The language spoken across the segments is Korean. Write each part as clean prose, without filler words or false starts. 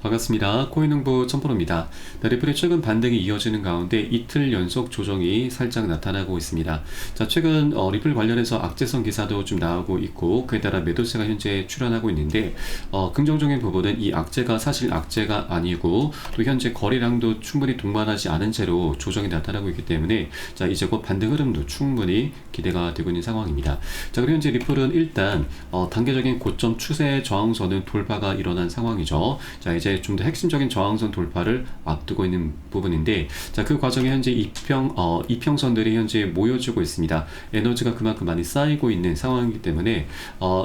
반갑습니다. 코인홍보 첨프로입니다. 리플의 최근 반등이 이어지는 가운데 이틀 연속 조정이 살짝 나타나고 있습니다. 자, 최근 리플 관련해서 악재성 기사도 좀 나오고 있고 그에 따라 매도세가 현재 출현하고 있는데 긍정적인 부분은 이 악재가 사실 악재가 아니고 또 현재 거래량도 충분히 동반하지 않은 채로 조정이 나타나고 있기 때문에 자, 이제 곧 반등 흐름도 충분히 기대가 되고 있는 상황입니다. 자, 그리고 현재 리플은 일단 단계적인 고점 추세 저항선은 돌파가 일어난 상황이죠. 자, 이제 좀 더 핵심적인 저항선 돌파를 앞두고 있는 부분인데, 자, 그 과정에 현재 이평선들이 현재 모여지고 있습니다. 에너지가 그만큼 많이 쌓이고 있는 상황이기 때문에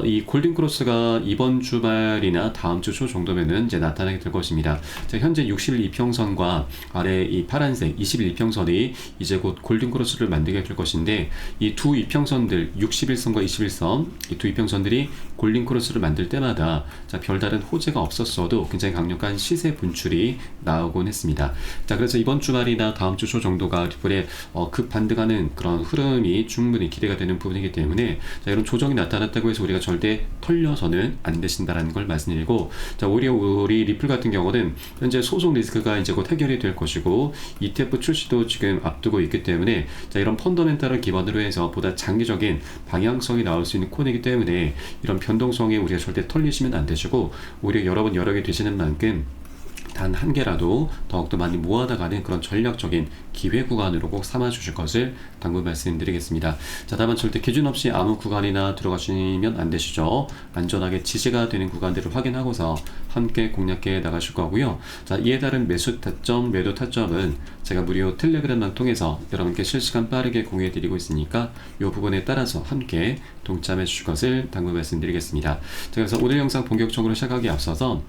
이 골든크로스가 이번 주말이나 다음 주 초 정도면은 이제 나타나게 될 것입니다. 자, 현재 60일 이평선과 아래 이 파란색 20일 이평선이 이제 곧 골든크로스를 만들게 될 것인데, 이 두 이평선들 61선과 21선 이 두 이평선들이 골든크로스를 만들 때마다 자, 별다른 호재가 없었어도 굉장히 강력한 시세 분출이 나오곤 했습니다. 자, 그래서 이번 주말이나 다음 주 초 정도가 리플의 급 반등하는 그런 흐름이 충분히 기대가 되는 부분이기 때문에 자, 이런 조정이 나타났다고 해서 우리가 절대 털려서는 안 되신다라는 걸 말씀드리고, 자, 오히려 우리 리플 같은 경우는 현재 소송 리스크가 이제 곧 해결이 될 것이고 ETF 출시도 지금 앞두고 있기 때문에 자, 이런 펀더멘탈을 기반으로 해서 보다 장기적인 방향성이 나올 수 있는 코인이기 때문에 이런 변동성에 우리가 절대 털리시면 안 되시고, 오히려 여러분 여러 개 되시는 만큼 단 한 개라도 더욱더 많이 모아나가는 그런 전략적인 기회 구간으로 꼭 삼아 주실 것을 당부 말씀드리겠습니다. 자, 다만 절대 기준 없이 아무 구간이나 들어가시면 안 되시죠. 안전하게 지지가 되는 구간들을 확인하고서 함께 공략해 나가실 거고요. 자, 이에 따른 매수 타점, 매도 타점은 제가 무료 텔레그램만 통해서 여러분께 실시간 빠르게 공유해 드리고 있으니까 이 부분에 따라서 함께 동참해 주실 것을 당부 말씀드리겠습니다. 자, 그래서 오늘 영상 본격적으로 시작하기 앞서서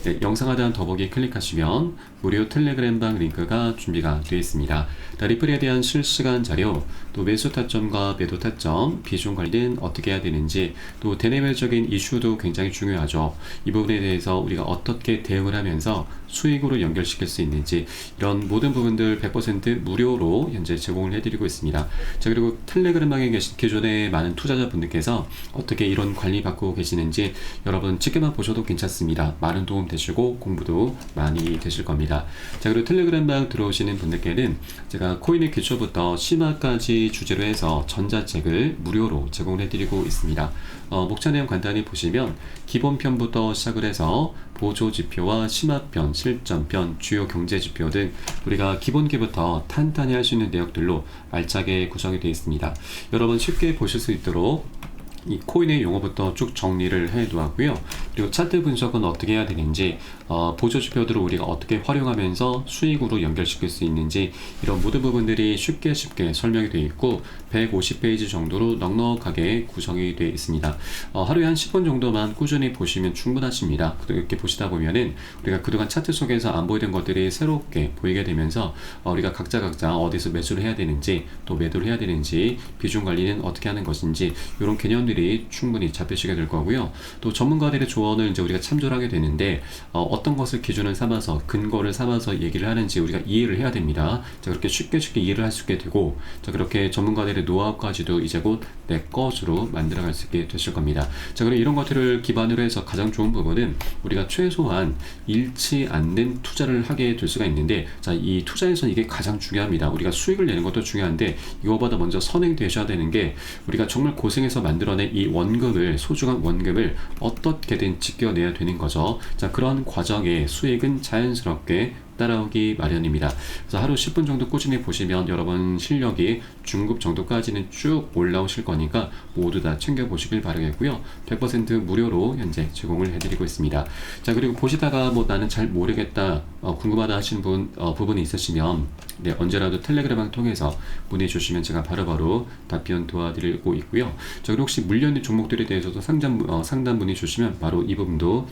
네, 영상 하단 더보기 클릭하시면 무료 텔레그램방 링크가 준비가 되어 있습니다. 리플에 대한 실시간 자료, 또 매수 타점과 매도 타점, 비중 관리는 어떻게 해야 되는지, 또 대내외적인 이슈도 굉장히 중요하죠. 이 부분에 대해서 우리가 어떻게 대응을 하면서 수익으로 연결시킬 수 있는지, 이런 모든 부분들 100% 무료로 현재 제공을 해드리고 있습니다. 자, 그리고 텔레그램방에 계신 기존의 많은 투자자분들께서 어떻게 이런 관리 받고 계시는지 여러분 지켜만 보셔도 괜찮습니다. 많은 도움 되시고 공부도 많이 되실 겁니다. 자, 그리고 텔레그램방 들어오시는 분들께는 제가 코인의 기초부터 심화까지 주제로 해서 전자책을 무료로 제공을 해드리고 있습니다. 목차 내용 간단히 보시면 기본편부터 시작을 해서 보조지표와 심화편, 실전편, 주요 경제지표 등 우리가 기본기부터 탄탄히 할 수 있는 내역들로 알차게 구성이 되어 있습니다. 여러분 쉽게 보실 수 있도록 이 코인의 용어부터 쭉 정리를 해 두었고요. 그리고 차트 분석은 어떻게 해야 되는지, 보조지표들을 우리가 어떻게 활용하면서 수익으로 연결시킬 수 있는지, 이런 모든 부분들이 쉽게 설명이 되어 있고 150페이지 정도로 넉넉하게 구성이 되어 있습니다. 하루에 한 10분 정도만 꾸준히 보시면 충분하십니다. 이렇게 보시다 보면은 우리가 그동안 차트 속에서 안 보이던 것들이 새롭게 보이게 되면서 우리가 각자 어디서 매수를 해야 되는지, 또 매도를 해야 되는지, 비중 관리는 어떻게 하는 것인지, 이런 개념들이 충분히 잡히시게 될 거고요. 또 전문가들의 조언을 이제 우리가 참조를 하게 되는데 어떤 것을 기준을 삼아서, 근거를 삼아서 얘기를 하는지 우리가 이해를 해야 됩니다. 자, 그렇게 쉽게 이해를 할 수 있게 되고, 자, 그렇게 전문가들의 노하우까지도 이제 곧 내 것으로 만들어갈 수 있게 되실 겁니다. 자, 그리고 이런 것들을 기반으로 해서 가장 좋은 부분은 우리가 최소한 잃지 않는 투자를 하게 될 수가 있는데, 자, 이 투자에서는 이게 가장 중요합니다. 우리가 수익을 내는 것도 중요한데 이거보다 먼저 선행되셔야 되는 게, 우리가 정말 고생해서 만들어낸 이 원금을, 소중한 원금을 어떻게든 지켜내야 되는 거죠. 자, 그런 과정에 수익은 자연스럽게 따라오기 마련입니다. 그래서 하루 10분 정도 꾸준히 보시면 여러분 실력이 중급 정도까지는 쭉 올라오실 거니까 모두 다 챙겨보시길 바라겠고요. 100% 무료로 현재 제공을 해드리고 있습니다. 자, 그리고 보시다가 나는 잘 모르겠다, 궁금하다 하시는 부분이 있으시면 네, 언제라도 텔레그램을 통해서 문의 주시면 제가 바로바로 답변 도와드리고 있고요. 자, 그리고 혹시 물려있는 종목들에 대해서도 상담 문의 주시면 바로 이 부분도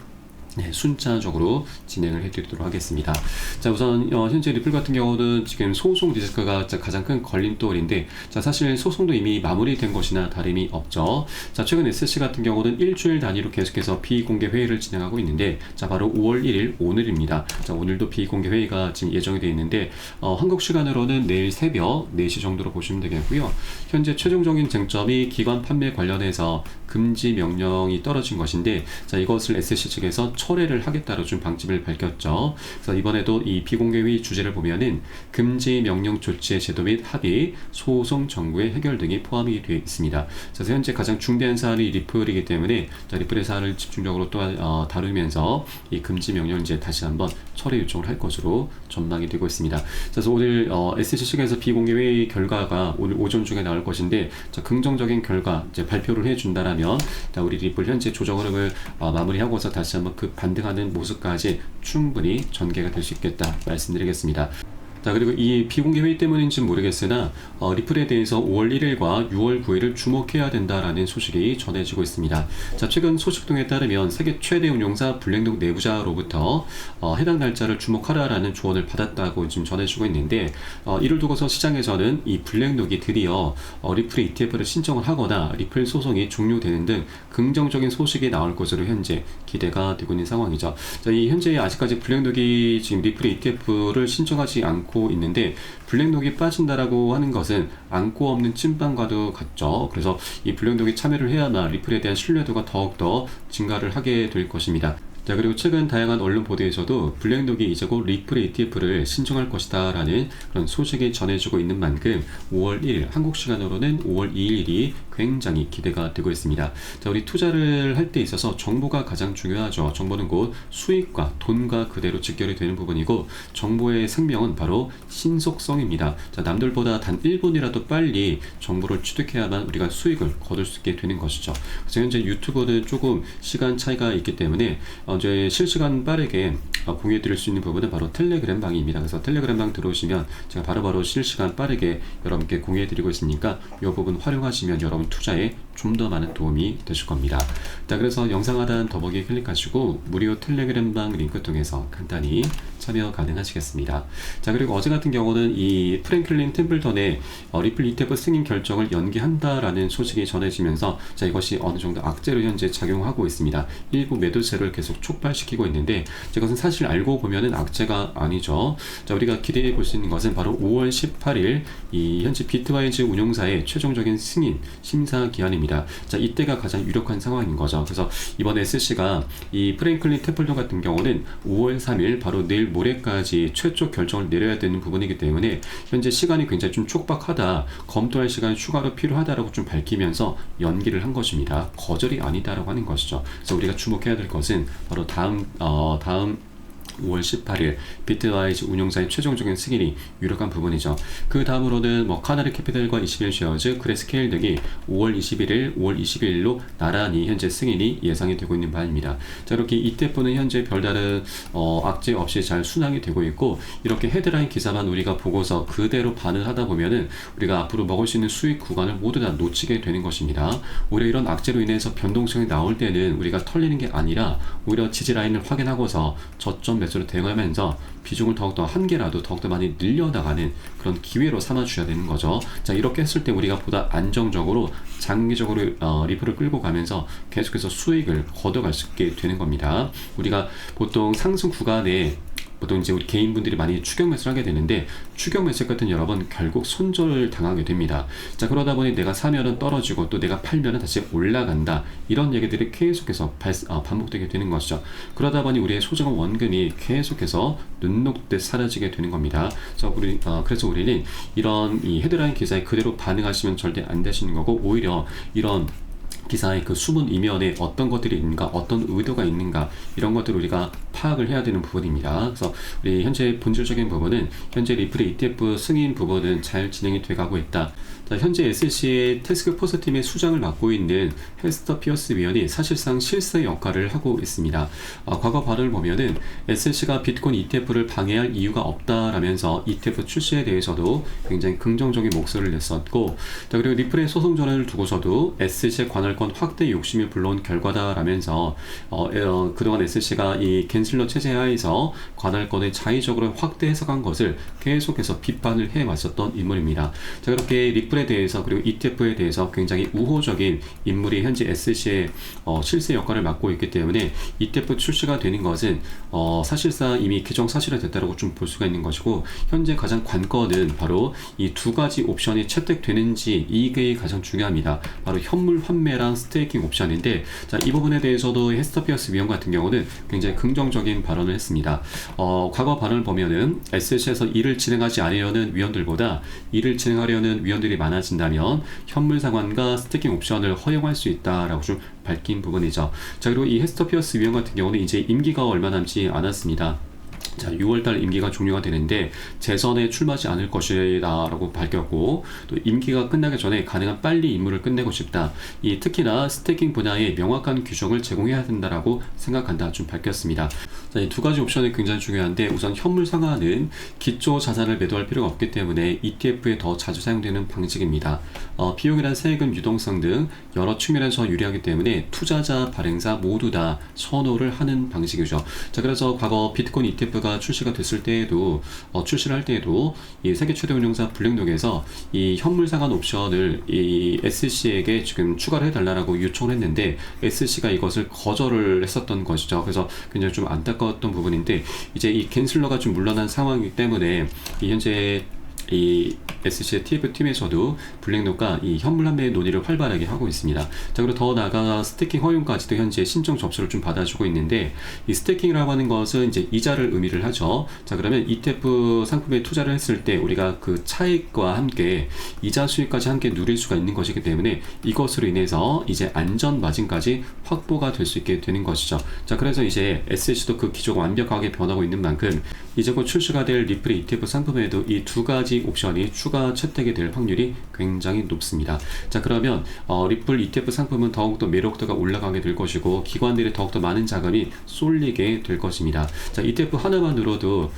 네, 순차적으로 진행을 해드리도록 하겠습니다. 자, 우선 현재 리플 같은 경우는 지금 소송 리스크가 가장 큰 걸림돌인데, 자, 사실 소송도 이미 마무리된 것이나 다름이 없죠. 자, 최근 SC 같은 경우는 일주일 단위로 계속해서 비공개 회의를 진행하고 있는데, 자, 바로 5월 1일 오늘입니다. 자, 오늘도 비공개 회의가 지금 예정이 되어 있는데 한국 시간으로는 내일 새벽 4시 정도로 보시면 되겠고요. 현재 최종적인 쟁점이 기관 판매 관련해서 금지 명령이 떨어진 것인데, 자, 이것을 SC 측에서 철회를 하겠다로 좀 방침을 밝혔죠. 그래서 이번에도 이 비공개 회의 주제를 보면은 금지 명령 조치의 제도 및 합의, 소송 정부의 해결 등이 포함이 되어 있습니다. 그래서 현재 가장 중대한 사안이 리플이기 때문에 리플의 사안을 집중적으로 또 다루면서 이 금지 명령을 이제 다시 한번 철회 요청을 할 것으로 전망이 되고 있습니다. 그래서 오늘 SC 측에서 비공개 회의 결과가 오늘 오전 중에 나올 것인데, 긍정적인 결과 이제 발표를 해준다라면 우리 리플 현재 조정 흐름을 마무리하고서 다시 한번 그 반등하는 모습까지 충분히 전개가 될 수 있겠다 말씀드리겠습니다. 자, 그리고 이 비공개 회의 때문인지 모르겠으나 리플에 대해서 5월 1일과 6월 9일을 주목해야 된다라는 소식이 전해지고 있습니다. 자, 최근 소식 등에 따르면 세계 최대 운용사 블랙록 내부자로부터 해당 날짜를 주목하라라는 조언을 받았다고 지금 전해지고 있는데, 이를 두고서 시장에서는 이 블랙록이 드디어 리플의 ETF를 신청을 하거나 리플 소송이 종료되는 등 긍정적인 소식이 나올 것으로 현재 기대가 되고 있는 상황이죠. 자, 이 현재 아직까지 블랙록이 지금 리플의 ETF를 신청하지 않고 있는데, 블랙록이 빠진다라고 하는 것은 안고 없는 찐빵과도 같죠. 그래서 이 블랙록이 참여를 해야만 리플에 대한 신뢰도가 더욱더 증가를 하게 될 것입니다. 자, 그리고 최근 다양한 언론 보도에서도 블랙록이 이제 곧 리플의 ETF를 신청할 것이다 라는 그런 소식이 전해지고 있는 만큼 5월 1일, 한국 시간으로는 5월 2일이 굉장히 기대가 되고 있습니다. 자, 우리 투자를 할 때 있어서 정보가 가장 중요하죠. 정보는 곧 수익과 돈과 그대로 직결이 되는 부분이고, 정보의 생명은 바로 신속성입니다. 자, 남들보다 단 1분이라도 빨리 정보를 취득해야만 우리가 수익을 거둘 수 있게 되는 것이죠. 그래서 현재 유튜버는 조금 시간 차이가 있기 때문에 이제 실시간 빠르게 공유해 드릴 수 있는 부분은 바로 텔레그램 방입니다. 그래서 텔레그램 방 들어오시면 제가 바로바로 실시간 빠르게 여러분께 공유해 드리고 있으니까 이 부분 활용하시면 여러분 투자에 좀 더 많은 도움이 되실 겁니다. 자, 그래서 영상 하단 더보기에 클릭하시고 무료 텔레그램 방 링크 통해서 간단히 참여 가능하시겠습니다. 자, 그리고 어제 같은 경우는 이 프랭클린 템플턴의 리플 ETF 승인 결정을 연기한다라는 소식이 전해지면서, 자, 이것이 어느 정도 악재로 현재 작용하고 있습니다. 일부 매도세를 계속 촉발시키고 있는데, 이것은 사실 알고 보면은 악재가 아니죠. 자, 우리가 기대해 볼 수 있는 것은 바로 5월 18일 이 현재 비트와이즈 운용사의 최종적인 승인 심사 기한입니다. 자, 이때가 가장 유력한 상황인 거죠. 그래서 이번 SC가 이 프랭클린 템플턴 같은 경우는 5월 3일 바로 내일 모레까지 최초 결정을 내려야 되는 부분이기 때문에 현재 시간이 굉장히 좀 촉박하다, 검토할 시간이 추가로 필요하다라고 좀 밝히면서 연기를 한 것입니다. 거절이 아니다라고 하는 것이죠. 그래서 우리가 주목해야 될 것은 바로 다음 5월 18일 비트와이즈 운용사의 최종적인 승인이 유력한 부분이죠. 그 다음으로는 카나리 캐피탈과 21쉐어즈, 그레스케일 등이 5월 21일, 5월 22일로 나란히 현재 승인이 예상이 되고 있는 바입니다. 자, 이렇게 ETF는 현재 별다른 악재 없이 잘 순항이 되고 있고, 이렇게 헤드라인 기사만 우리가 보고서 그대로 반응하다 보면은 우리가 앞으로 먹을 수 있는 수익 구간을 모두 다 놓치게 되는 것입니다. 오히려 이런 악재로 인해서 변동성이 나올 때는 우리가 털리는 게 아니라 오히려 지지라인을 확인하고서 저점 매수를 대응하면서 비중을 더욱더 한 개라도 더욱더 많이 늘려나가는 그런 기회로 삼아주셔야 되는 거죠. 자, 이렇게 했을 때 우리가 보다 안정적으로 장기적으로 리플을 끌고 가면서 계속해서 수익을 걷어갈 수 있게 되는 겁니다. 우리가 보통 상승 구간에 보통 이제 우리 개인분들이 많이 추격 매수를 하게 되는데, 추격 매수 같은 여러 번 결국 손절을 당하게 됩니다. 자, 그러다 보니 내가 사면은 떨어지고 또 내가 팔면은 다시 올라간다, 이런 얘기들이 계속해서 반복되게 되는 것이죠. 그러다 보니 우리의 소중한 원금이 계속해서 눈 녹듯 사라지게 되는 겁니다. 그래서 우리는 이런 이 헤드라인 기사에 그대로 반응하시면 절대 안 되시는 거고, 오히려 이런 기사의 그 숨은 이면에 어떤 것들이 있는가, 어떤 의도가 있는가, 이런 것들을 우리가 파악을 해야 되는 부분입니다. 그래서 우리 현재 본질적인 부분은 현재 리플의 ETF 승인 부분은 잘 진행이 돼가고 있다. 자, 현재 SC의 태스크포스 팀의 수장을 맡고 있는 헤스터 피어스 위원이 사실상 실세 역할을 하고 있습니다. 과거 발언을 보면은 SC가 비트코인 ETF를 방해할 이유가 없다라면서 ETF 출시에 대해서도 굉장히 긍정적인 목소리를 냈었고, 자, 그리고 리플의 소송 전환을 두고서도 SC의 관할권 확대 욕심이 불러온 결과다라면서 그동안 SC가 이 겐슬러 체제 하에서 관할권을 자의적으로 확대 해석한 것을 계속해서 비판을 해왔었던 인물입니다. 자, 그렇게 리플에 대해서 그리고 ETF에 대해서 굉장히 우호적인 인물이 현재 SC의 실세 역할을 맡고 있기 때문에 ETF 출시가 되는 것은 사실상 이미 기정사실화됐다고 좀 볼 수가 있는 것이고, 현재 가장 관건은 바로 이 두 가지 옵션이 채택되는지, 이게 가장 중요합니다. 바로 현물 환매랑 판매랑 스테이킹 옵션인데, 자, 이 부분에 대해서도 헤스터 피어스 위원 같은 경우는 굉장히 긍정적인 발언을 했습니다. 과거 발언을 보면은 SC에서 일을 진행하지 않으려는 위원들보다 일을 진행하려는 위원들이 많아진다면 현물 상환과 스테이킹 옵션을 허용할 수 있다라고 좀 밝힌 부분이죠. 자, 그리고 이 헤스터 피어스 위원 같은 경우는 이제 임기가 얼마 남지 않았습니다. 자, 6월달 임기가 종료가 되는데 재선에 출마하지 않을 것이다 라고 밝혔고, 또 임기가 끝나기 전에 가능한 빨리 임무를 끝내고 싶다, 이 특히나 스테이킹 분야에 명확한 규정을 제공해야 된다라고 생각한다 좀 밝혔습니다. 자, 이 두 가지 옵션이 굉장히 중요한데, 우선 현물 상환은 기초 자산을 매도할 필요가 없기 때문에 ETF에 더 자주 사용되는 방식입니다. 비용이란 세금, 유동성 등 여러 측면에서 유리하기 때문에 투자자, 발행사 모두 다 선호를 하는 방식이죠. 자, 그래서 과거 비트코인 ETF가 출시가 됐을 때에도 출시를 할 때에도 이 세계 최대 운용사 블랙록에서 이 현물 상환 옵션을 이 SC에게 지금 추가를 해달라고 요청을 했는데 SC가 이것을 거절을 했었던 것이죠. 그래서 굉장히 좀 안타까웠던 부분인데, 이제 이 갠슬러가 좀 물러난 상황이기 때문에 이 현재 이 SC의 TF팀에서도 블랙록과 이 현물 판매 논의를 활발하게 하고 있습니다. 자, 그리고 더 나아가 스테이킹 허용까지도 현재 신청 접수를 좀 받아주고 있는데, 이 스테이킹이라고 하는 것은 이제 이자를 의미를 하죠. 자, 그러면 ETF 상품에 투자를 했을 때 우리가 그 차익과 함께 이자 수익까지 함께 누릴 수가 있는 것이기 때문에 이것으로 인해서 이제 안전 마진까지 확보가 될 수 있게 되는 것이죠. 자, 그래서 이제 SC도 그 기조가 완벽하게 변하고 있는 만큼 이제 곧 출시가 될 리플의 ETF 상품에도 이 두 가지 옵션이 추가 채택이 될 확률이 굉장히 높습니다. 자, 그러면 리플 ETF 상품은 더욱더 매력도가 올라가게 될 것이고 기관들이 더욱더 많은 자금이 쏠리게 될 것입니다. 자, ETF 하나만으로도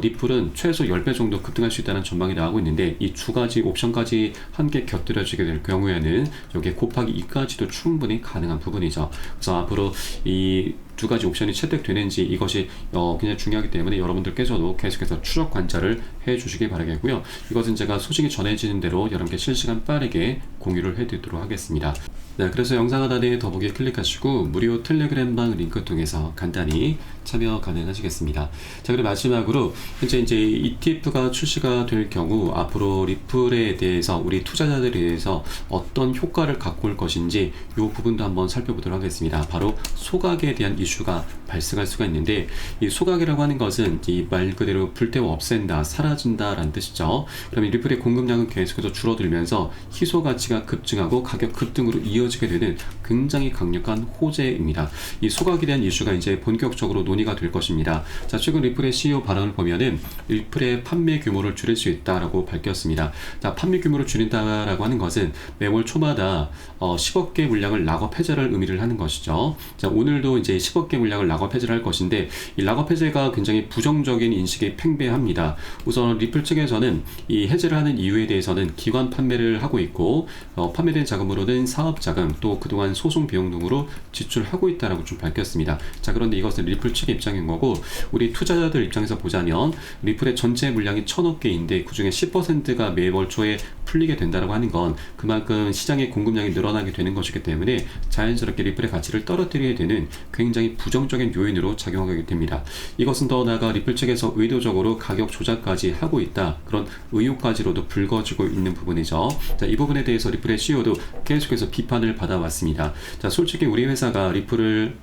리플은 최소 10배 정도 급등할 수 있다는 전망이 나오고 있는데, 이 두 가지 옵션까지 함께 곁들여지게 될 경우에는 여기에 곱하기 2까지도 충분히 가능한 부분이죠. 그래서 앞으로 이 두 가지 옵션이 채택되는지 이것이 굉장히 중요하기 때문에 여러분들께서도 계속해서 추적 관찰을 해 주시기 바라겠고요. 이것은 제가 소식이 전해지는 대로 여러분께 실시간 빠르게 공유를 해드리도록 하겠습니다. 네, 그래서 영상 하단에 더보기에 클릭하시고 무료 텔레그램방 링크 통해서 간단히 참여 가능하시겠습니다. 자, 그리고 마지막으로 현재 이제 ETF가 출시가 될 경우 앞으로 리플에 대해서 우리 투자자들에 대해서 어떤 효과를 갖고 올 것인지 이 부분도 한번 살펴보도록 하겠습니다. 바로 소각에 대한 이슈가 발생할 수가 있는데, 이 소각이라고 하는 것은 이 말 그대로 불태워 없앤다, 사라진다 라는 뜻이죠. 그러면 리플의 공급량은 계속해서 줄어들면서 희소 가치가 급증하고 가격 급등으로 이어지게 되는 굉장히 강력한 호재입니다. 이 소각에 대한 이슈가 이제 본격적으로 논의가 될 것입니다. 자, 최근 리플의 CEO 발언을 보면은 리플의 판매 규모를 줄일 수 있다라고 밝혔습니다. 자, 판매 규모를 줄인다라고 하는 것은 매월 초마다 10억 개 물량을 락업 해제를 의미를 하는 것이죠. 자, 오늘도 이제 10억 개 물량을 락업 해제를 할 것인데, 이 락업 해제가 굉장히 부정적인 인식이 팽배합니다. 우선 리플 측에서는 이 해제를 하는 이유에 대해서는 기관 판매를 하고 있고, 판매된 자금으로는 사업 자금, 또 그동안 소송 비용 등으로 지출하고 있다라고 좀 밝혔습니다. 자, 그런데 이것은 리플 측의 입장인 거고, 우리 투자자들 입장에서 보자면 리플의 전체 물량이 1000억 개인데 그중에 10%가 매월 초에 풀리게 된다라고 하는 건 그만큼 시장의 공급량이 늘어나게 되는 것이기 때문에 자연스럽게 리플의 가치를 떨어뜨리게 되는 굉장히 부정적인 요인으로 작용하게 됩니다. 이것은 더 나아가 리플 측에서 의도적으로 가격 조작까지 하고 있다, 그런 의혹까지로도 불거지고 있는 부분이죠. 자, 이 부분에 대해서 리플의 CEO도 계속해서 비판을 받아왔습니다. 자, 솔직히 우리 회사가 리플을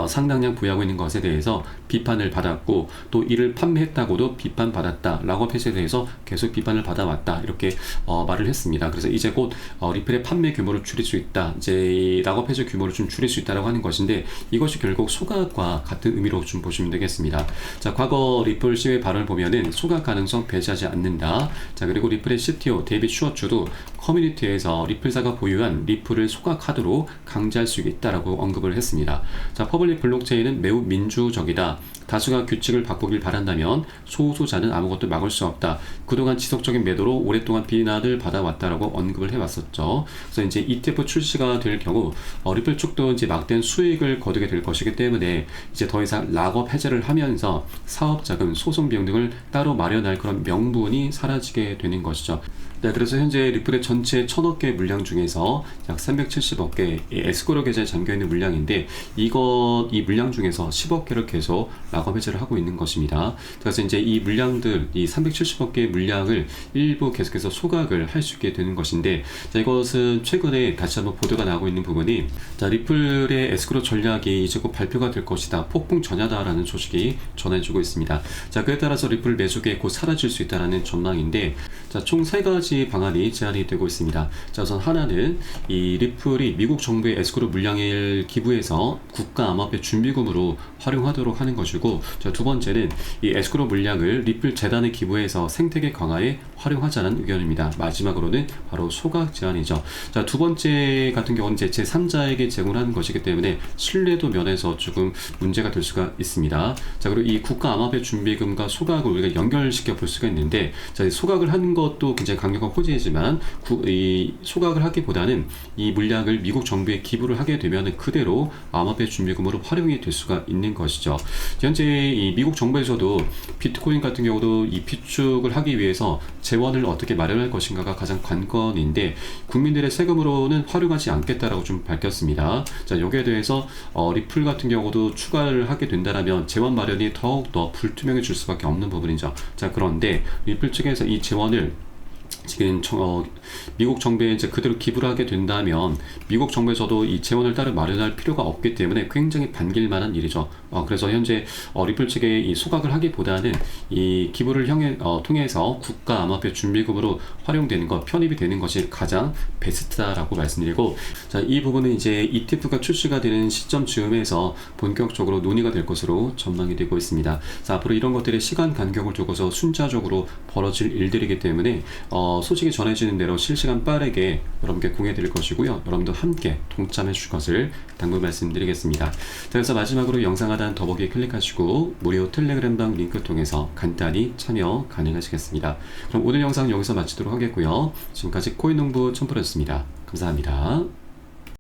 상당량 보유하고 있는 것에 대해서 비판을 받았고, 또 이를 판매했다고도 비판받았다, 락업 해제에 대해서 계속 비판을 받아왔다, 이렇게 말을 했습니다. 그래서 이제 곧 리플의 판매 규모를 줄일 수 있다, 이제 락업 해제 규모를 좀 줄일 수 있다라고 하는 것인데, 이것이 결국 소각과 같은 의미로 좀 보시면 되겠습니다. 자, 과거 리플 CEO의 발언을 보면은 소각 가능성 배제하지 않는다. 자, 그리고 리플의 CTO 데이빗 슈워츠도 커뮤니티에서 리플사가 보유한 리플을 소각하도록 강제할 수 있다라고 언급을 했습니다. 자, 퍼블릭 블록체인은 매우 민주적이다. 다수가 규칙을 바꾸길 바란다면 소수자는 아무것도 막을 수 없다. 그동안 지속적인 매도로 오랫동안 비난을 받아왔다라고 언급을 해왔었죠. 그래서 이제 ETF 출시가 될 경우 리플 쪽도 이제 막대한 수익을 거두게 될 것이기 때문에 이제 더 이상 락업 해제를 하면서 사업 자금, 소송 비용 등을 따로 마련할 그런 명분이 사라지게 되는 것이죠. 네, 그래서 현재 리플의 전체 1000억 개 물량 중에서 약 370억 개 에스코로 계좌에 잠겨있는 물량인데, 이 물량 중에서 10억 개를 계속 과거 매제를 하고 있는 것입니다. 그래서 이제 이 물량들, 이 370억 개의 물량을 일부 계속해서 소각을 할 수 있게 되는 것인데, 자, 이것은 최근에 다시 한번 보도가 나오고 있는 부분이, 자, 리플의 에스크로 전략이 이제 곧 발표가 될 것이다, 폭풍 전야다라는 소식이 전해지고 있습니다. 자, 그에 따라서 리플 매수계 곧 사라질 수 있다라는 전망인데, 자, 총 3가지 방안이 제안이 되고 있습니다. 자, 우선 하나는 이 리플이 미국 정부의 에스크로 물량을 기부해서 국가 암호화폐 준비금으로 활용하도록 하는 것이고, 자, 두 번째는 이 에스크로 물량을 리플 재단에 기부해서 생태계 강화에 활용하자는 의견입니다. 마지막으로는 바로 소각 제한이죠. 자, 두 번째 같은 경우는 이제 제3자에게 제공하는 것이기 때문에 신뢰도 면에서 조금 문제가 될 수가 있습니다. 자, 그리고 이 국가 암호화폐 준비금과 소각을 우리가 연결시켜 볼 수가 있는데, 자, 이 소각을 하는 것도 굉장히 강력한 호재이지만 이 소각을 하기보다는 이 물량을 미국 정부에 기부를 하게 되면 그대로 암호화폐 준비금으로 활용이 될 수가 있는 것이죠. 현재 이 미국 정부에서도 비트코인 같은 경우도 이 비축을 하기 위해서 재원을 어떻게 마련할 것인가가 가장 관건인데, 국민들의 세금으로는 활용하지 않겠다라고 좀 밝혔습니다. 자, 여기에 대해서 리플 같은 경우도 추가를 하게 된다면 재원 마련이 더욱더 불투명해질 수밖에 없는 부분이죠. 자, 그런데 리플 측에서 이 재원을 지금 미국 정부에 이제 그대로 기부를 하게 된다면 미국 정부에서도 이 재원을 따로 마련할 필요가 없기 때문에 굉장히 반길만한 일이죠. 그래서 현재 리플 측에 이 소각을 하기보다는 이 기부를 통해서 국가 암호화폐 준비금으로 활용되는 것, 편입이 되는 것이 가장 베스트다라고 말씀드리고, 자, 이 부분은 이제 ETF가 출시가 되는 시점 즈음에서 본격적으로 논의가 될 것으로 전망이 되고 있습니다. 자, 앞으로 이런 것들의 시간 간격을 두고서 순차적으로 벌어질 일들이기 때문에 소식이 전해지는 대로 실시간 빠르게 여러분께 공유해 드릴 것이고요. 여러분도 함께 동참해 주실 것을 당부 말씀드리겠습니다. 그래서 마지막으로 영상 하단 더보기에 클릭하시고 무료 텔레그램방 링크 통해서 간단히 참여 가능하시겠습니다. 그럼 오늘 영상 여기서 마치도록 하겠고요. 지금까지 코인농부 첨프였습니다. 감사합니다.